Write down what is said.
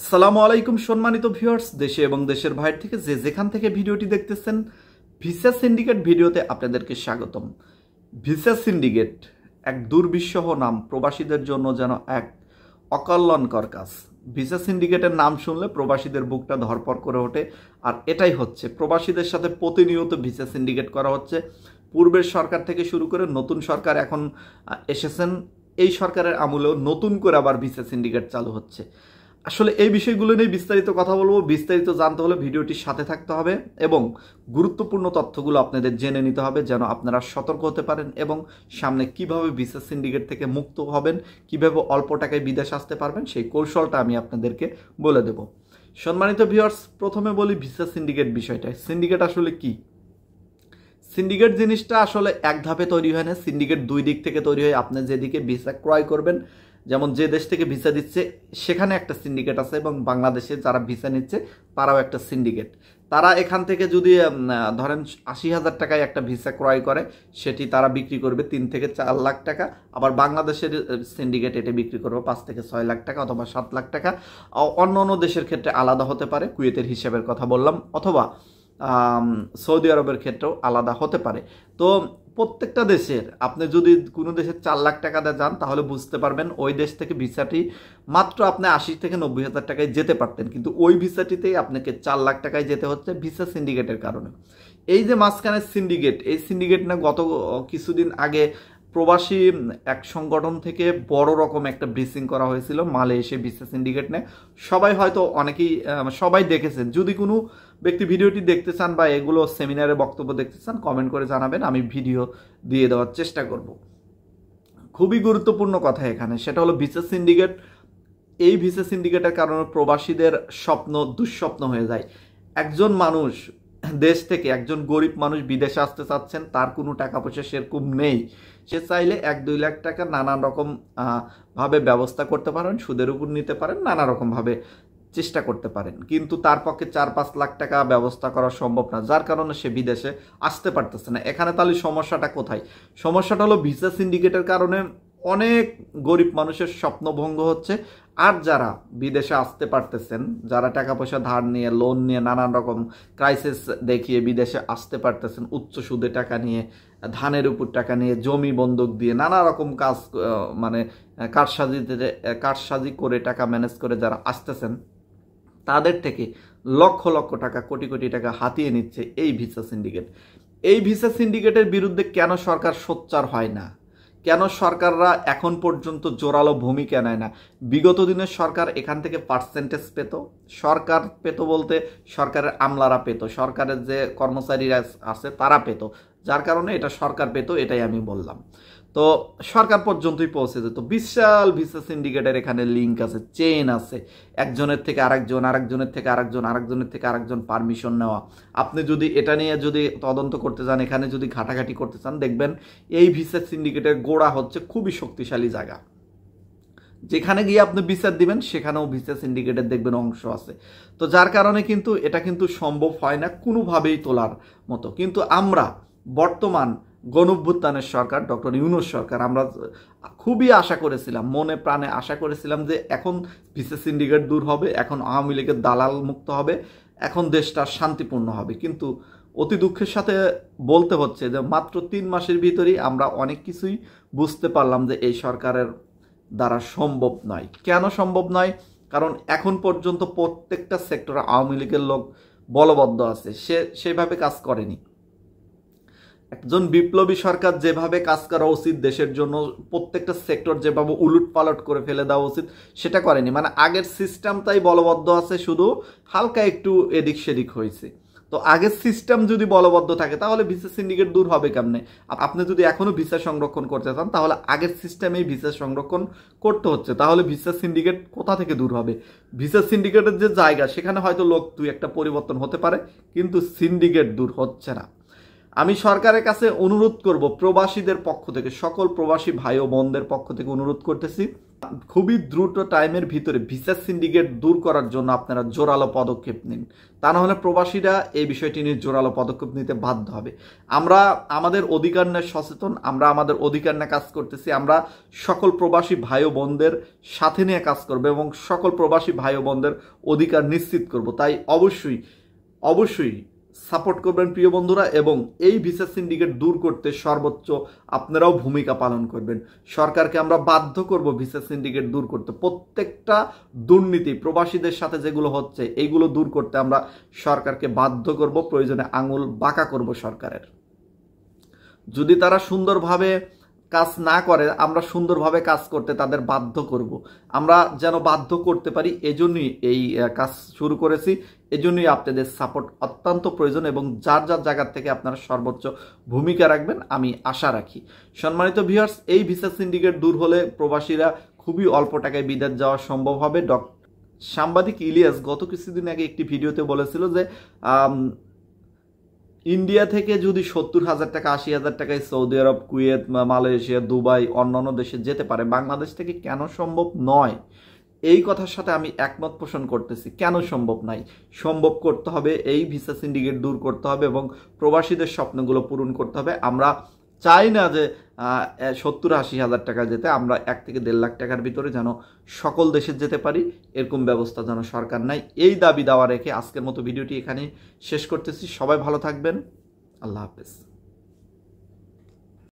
আসসালামু আলাইকুম সম্মানিত ভিউয়ার্স, দেশে এবং দেশের বাইরে থেকে যে যেখান থেকে ভিডিওটি দেখতেছেন, ভিসা সিন্ডিকেট ভিডিওতে আপনাদেরকে স্বাগতম। ভিসা সিন্ডিকেট এক দুর্বিষহ নাম, প্রবাসীদের জন্য যেন এক অকল্যাণকর কাজ। ভিসা সিন্ডিকেটের নাম শুনলে প্রবাসীদের বুকটা ধরপড় করে ওঠে, আর এটাই হচ্ছে। প্রবাসীদের সাথে প্রতিনিয়ত ভিসা সিন্ডিকেট করা হচ্ছে। পূর্বের সরকার থেকে শুরু করে নতুন সরকার এখন এসেছেন, এই সরকারের আমলেও নতুন করে আবার ভিসা সিন্ডিকেট চালু হচ্ছে। আসলে এই বিষয়গুলো নিয়ে বিস্তারিত কথা বলবো। বিস্তারিত জানতে হলে ভিডিওটির সাথে থাকতে হবে এবং গুরুত্বপূর্ণ তথ্যগুলো আপনাদের জেনে নিতে হবে, যেন আপনারা সতর্ক হতে পারেন এবং সামনে কিভাবে ভিসা সিন্ডিকেট থেকে মুক্ত হবেন, কিভাবে অল্প টাকায় বিদেশ আসতে পারবেন, সেই কৌশলটা আমি আপনাদেরকে বলে দেব। সম্মানিত ভিউয়ার্স, প্রথমে বলি ভিসা সিন্ডিকেট বিষয়টা। সিন্ডিকেট আসলে কি? সিন্ডিকেট জিনিসটা আসলে এক ধাপে তৈরি হয় না। সিন্ডিকেট দুই দিক থেকে তৈরি হয়। আপনি যেদিকে ভিসা ক্রয় করবেন, যেমন যে দেশ থেকে ভিসা দিচ্ছে সেখানে একটা সিন্ডিকেট আছে, এবং বাংলাদেশে যারা ভিসা নিচ্ছে তারাও একটা সিন্ডিকেট। তারা এখান থেকে যদি ধরেন 80,000 টাকায় একটা ভিসা ক্রয় করে, সেটি তারা বিক্রি করবে 3 থেকে 4 লাখ টাকা। আবার বাংলাদেশের সিন্ডিকেট এটা বিক্রি করবে 5 থেকে 6 লাখ টাকা অথবা 7 লাখ টাকা। অন্য অন্য দেশের ক্ষেত্রে আলাদা হতে পারে, কুয়েতের হিসাবের কথা বললাম, অথবা সৌদি আরবের ক্ষেত্রেও আলাদা হতে পারে। তো প্রত্যেকটা দেশের, আপনি যদি কোনো দেশের 4 লাখ টাকা দিয়ে যান তাহলে বুঝতে পারবেন ওই দেশ থেকে ভিসাটি মাত্র আপনি 80 থেকে 90,000 টাকায় যেতে পারতেন, কিন্তু ওই ভিসাটিতেই আপনাকে 4 লাখ টাকায় যেতে হচ্ছে ভিসা সিন্ডিকেটের কারণে। এই যে মাঝখানে সিন্ডিকেট, এই সিন্ডিকেট না গত কিছুদিন আগে প্রবাসী এক সংগঠন থেকে বড় রকম একটা ব্রিফিং করা হয়েছিল মালয়েশিয়া ভিসা সিন্ডিকেট নিয়ে। সবাই হয়তো অনেকেই সবাই দেখেছেন। যদি কোনো ব্যক্তি ভিডিওটি দেখতে চান বা এগুলো সেমিনারে বক্তব্য দেখতে চান, কমেন্ট করে জানাবেন, আমি ভিডিও দিয়ে দেওয়ার চেষ্টা করব। খুবই গুরুত্বপূর্ণ কথা এখানে, সেটা হলো ভিসা সিন্ডিকেট। এই ভিসা সিন্ডিকেটের কারণে প্রবাসীদের স্বপ্ন দুঃস্বপ্ন হয়ে যায়। একজন মানুষ দেশ থেকে, একজন গরিব মানুষ বিদেশে আসতে চাচ্ছেন, তার কোনো টাকা পয়সা সেরকম নেই, সে চাইলে 1-2 লাখ টাকা নানান রকম ভাবে ব্যবস্থা করতে পারেন, সুদের উপর নিতে পারেন, নানা রকম ভাবে চেষ্টা করতে পারেন, কিন্তু তার পক্ষে 4-5 লাখ টাকা ব্যবস্থা করা সম্ভব না, যার কারণে সে বিদেশে আসতে পারতেছে না। এখানে তাহলে সমস্যাটা কোথায়? সমস্যাটা হলো ভিসা সিন্ডিকেটের কারণে অনেক গরিব মানুষের স্বপ্নভঙ্গ হচ্ছে। আর যারা বিদেশে আসতে পারতেছেন, যারা টাকা পয়সা ধার নিয়ে, লোন নিয়ে, নানান রকম ক্রাইসিস দেখিয়ে বিদেশে আসতে পারতেছেন, উচ্চ সুদে টাকা নিয়ে, ধানের উপর টাকা নিয়ে, জমি বন্ধক দিয়ে, নানা রকম কাজ মানে কারসাজি করে টাকা ম্যানেজ করে যারা আসতেছেন, তাদের থেকে লক্ষ লক্ষ টাকা, কোটি কোটি টাকা হাতিয়ে নিচ্ছে এই ভিসা সিন্ডিকেট। এই ভিসা সিন্ডিকেটের বিরুদ্ধে কেন সরকার সোচ্চার হয় না? কেন সরকাররা এখন পর্যন্ত জোরালো ভূমিকা নেয় না? বিগত দিনের সরকার এখান থেকে পার্সেন্টেজ পেত। সরকার পেত বলতে সরকারের আমলারা পেত, সরকারের যে কর্মচারীরা আছে তারা পেত, যার কারণে এটা সরকার পেত, এটাই আমি বললাম। তো সরকার পর্যন্তই পৌঁছে যেত। বিশাল ভিসা সিন্ডিকেটের এখানে লিঙ্ক আছে, চেইন আছে, একজনের থেকে আরেকজন, আরেকজনের থেকে আরেকজন, আরেকজনের থেকে আরেকজন পারমিশন নেওয়া। আপনি যদি এটা নিয়ে যদি তদন্ত করতে চান, এখানে যদি ঘাটাঘাটি করতে চান, দেখবেন এই ভিসা সিন্ডিকেটের গোড়া হচ্ছে খুবই শক্তিশালী জায়গা। যেখানে গিয়ে আপনি বিচার দিবেন সেখানেও ভিসা সিন্ডিকেটের দেখবেন অংশ আছে। তো যার কারণে কিন্তু এটা কিন্তু সম্ভব হয় না কোনোভাবেই তোলার মতো। কিন্তু আমরা বর্তমান গণঅভ্যুত্থানের সরকার, ডক্টর ইউনূস সরকার, আমরা খুবই আশা করেছিলাম, মনে প্রাণে আশা করেছিলাম যে এখন ভিসা সিন্ডিকেট দূর হবে, এখন আওয়ামী লীগের দালাল মুক্ত হবে, এখন দেশটা শান্তিপূর্ণ হবে। কিন্তু অতি দুঃখের সাথে বলতে হচ্ছে যে মাত্র 3 মাসের ভিতরেই আমরা অনেক কিছুই বুঝতে পারলাম যে এই সরকারের দ্বারা সম্ভব নয়। কেন সম্ভব নয়? কারণ এখন পর্যন্ত প্রত্যেকটা সেক্টরে আওয়ামী লীগের লোক বলবদ্ধ আছে, সেভাবে কাজ করেনি। একজন বিপ্লবী সরকার যেভাবে কাজ করা উচিত দেশের জন্য, প্রত্যেকটা সেক্টর যেভাবে উলট পালট করে ফেলে দেওয়া উচিত, সেটা করেনি। মানে আগের সিস্টেমটাই বলবদ্ধ আছে, শুধু হালকা একটু এদিক সেদিক হয়েছে। তো আগের সিস্টেম যদি বলবদ্ধ থাকে তাহলে ভিসা সিন্ডিকেট দূর হবে কেমনে? আপনি যদি এখনো ভিসা সংরক্ষণ করতে চান তাহলে আগের সিস্টেমেই ভিসা সংরক্ষণ করতে হচ্ছে, তাহলে ভিসা সিন্ডিকেট কোথা থেকে দূর হবে? ভিসা সিন্ডিকেটের যে জায়গা, সেখানে হয়তো লোক 2-1টা পরিবর্তন হতে পারে, কিন্তু সিন্ডিকেট দূর হচ্ছে না। আমি সরকারের কাছে অনুরোধ করব, প্রবাসীদের পক্ষ থেকে, সকল প্রবাসী ভাই ও বোনদের পক্ষ থেকে অনুরোধ করতেছি, খুবই দ্রুত টাইমের ভিতরে ভিসা সিন্ডিকেট দূর করার জন্য আপনারা জোরালো পদক্ষেপ নিন। তা না হলে প্রবাসীরা এই বিষয়টি নিয়ে জোরালো পদক্ষেপ নিতে বাধ্য হবে। আমরা আমাদের অধিকার নিয়ে সচেতন, আমরা আমাদের অধিকার নিয়ে কাজ করতেছি। আমরা সকল প্রবাসী ভাই ও বোনদের সাথে নিয়ে কাজ করব এবং সকল প্রবাসী ভাই ও বোনদের অধিকার নিশ্চিত করব। তাই অবশ্যই সাপোর্ট করবেন প্রিয় বন্ধুরা, এবং এই ভিসা সিন্ডিকেট দূর করতে সর্বোচ্চ আপনারাও ভূমিকা পালন করবেন। সরকারকে আমরা বাধ্য করব ভিসা সিন্ডিকেট দূর করতে। প্রত্যেকটা দুর্নীতি প্রবাসীদের সাথে যেগুলো হচ্ছে এইগুলো দূর করতে আমরা সরকারকে বাধ্য করব, প্রয়োজনে আঙুল বাঁকা করব সরকারের। যদি তারা সুন্দরভাবে কাজ না করে, আমরা সুন্দরভাবে কাজ করতে তাদের বাধ্য করব। আমরা যেন বাধ্য করতে পারি, এজন্যই এই কাজ শুরু করেছি। এজন্যই আপনাদের সাপোর্ট অত্যন্ত প্রয়োজন এবং যার যার জায়গা থেকে আপনারা সর্বোচ্চ ভূমিকা রাখবেন আমি আশা রাখি। সম্মানিত ভিউয়ার্স, এই ভিসা সিন্ডিকেট দূর হলে প্রবাসীরা খুবই অল্প টাকায় বিদেশ যাওয়া সম্ভব হবে। সাংবাদিক ইলিয়াস গত কিছুদিন আগে একটি ভিডিওতে বলেছিল যে ইন্ডিয়া থেকে যদি 70,000 টাকা 80,000 টাকায় সৌদি আরব, কুয়েত, মালয়েশিয়া, দুবাই, অন্যান্য দেশে যেতে পারে, বাংলাদেশ থেকে কেন সম্ভব নয়? এই কথার সাথে আমি একমত পোষণ করতেছি। কেন সম্ভব নাই? সম্ভব করতে হবে, এই ভিসা সিন্ডিকেট দূর করতে হবে এবং প্রবাসীদের স্বপ্নগুলো পূরণ করতে হবে। আমরা চাই না যে 70-80,000 টাকা যেতে, আমরা 1 থেকে 1.5 লাখ টাকার ভিতরে যেন সকল দেশে যেতে পারি, এরকম ব্যবস্থা যেন সরকার নেয়। এই দাবি দাওয়া রেখে আজকের মতো ভিডিওটি এখানে শেষ করতেছি। সবাই ভালো থাকবেন। আল্লাহ হাফেজ।